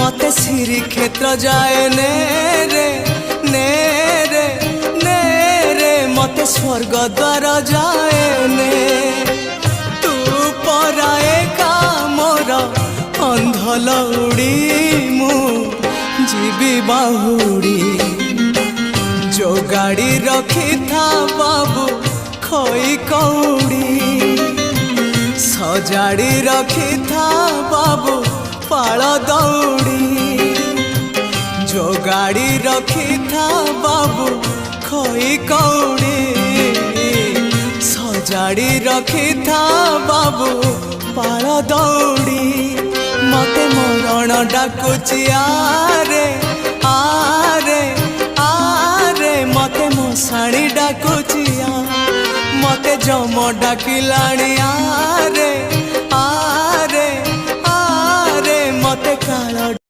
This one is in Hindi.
मते श्री क्षेत्र जाए ने रे ने रे ने रे मते स्वर्ग द्वार जाए ने तू पराए का मोर अंधलौड़ी मु जीवी बाहुड़ी जो गाड़ी रखी था बाबू खोई कौड़ी सजाड़ी रखी था बाबू पाल दौड़ी जो गाड़ी रखी था बाबू खोई कौड़ी सजाड़ी रखी था बाबू पाल दौड़ी मते मरण डाकुची आरे आरे आरे मते मशाणी डाकुची मते जम डाकिलाणी आरे